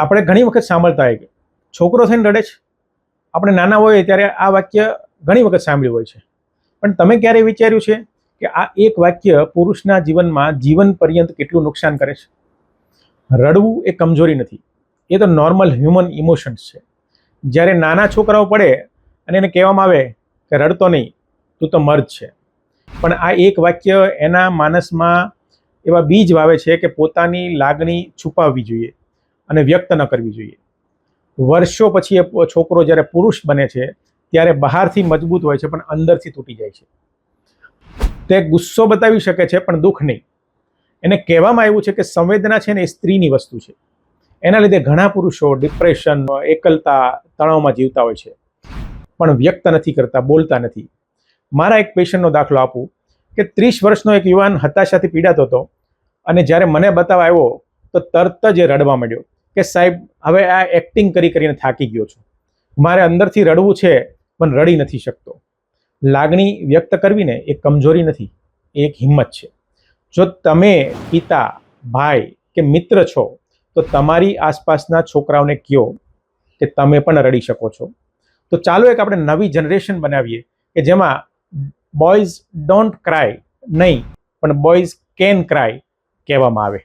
આપણે ઘણી વખત સાંભળતા હોય કે છોકરો થઈને રડે છે. આપણે નાના હોઈએ ત્યારે આ વાક્ય ઘણી વખત સાંભળ્યું હોય છે, પણ તમે ક્યારે વિચાર્યું છે કે આ એક વાક્ય પુરુષના જીવનમાં જીવન પર્યંત કેટલું નુકસાન કરે છે? રડવું એ કમજોરી નથી, એ તો નોર્મલ હ્યુમન ઇમોશન્સ છે. જ્યારે નાના છોકરાઓ પડે અને એને કહેવામાં આવે કે રડતો નહીં, તું તો મર્દ છે, પણ આ એક વાક્ય એના માનસમાં એવા બીજ વાવે છે કે પોતાની લાગણી છુપાવવી જોઈએ અને વ્યક્ત ન કરવી જોઈએ. વર્ષો પછી એ છોકરો જ્યારે પુરુષ બને છે ત્યારે બહારથી મજબૂત હોય છે પણ અંદરથી તૂટી જાય છે. તે ગુસ્સો બતાવી શકે છે પણ દુઃખ નહીં. એને કહેવામાં આવ્યું છે કે સંવેદના છે ને એ સ્ત્રીની વસ્તુ છે. એના લીધે ઘણા પુરુષો ડિપ્રેશન, એકલતા, તણાવમાં જીવતા હોય છે, પણ વ્યક્ત નથી કરતા, બોલતા નથી. મારા એક પેશન્ટનો દાખલો આપું કે 30 વર્ષનો એક યુવાન હતાશાથી પીડાતો હતો અને જ્યારે મને બતાવવા આવ્યો તો તરત જ એ રડવા માંડ્યો કે સાહેબ, હવે આ એક્ટિંગ કરીને થાકી ગયો છું, મારે અંદરથી રડવું છે પણ રડી નથી શકતો. લાગણી વ્યક્ત કરવી ને એ કમજોરી નથી, એ એક હિંમત છે. જો તમે પિતા, ભાઈ કે મિત્ર છો તો તમારી આસપાસના છોકરાઓને કહો કે તમે પણ રડી શકો છો. તો ચાલો એક આપણે નવી જનરેશન બનાવીએ કે જેમાં બોયઝ ડોન્ટ ક્રાય નહીં, પણ બોયઝ કેન ક્રાય કહેવામાં આવે.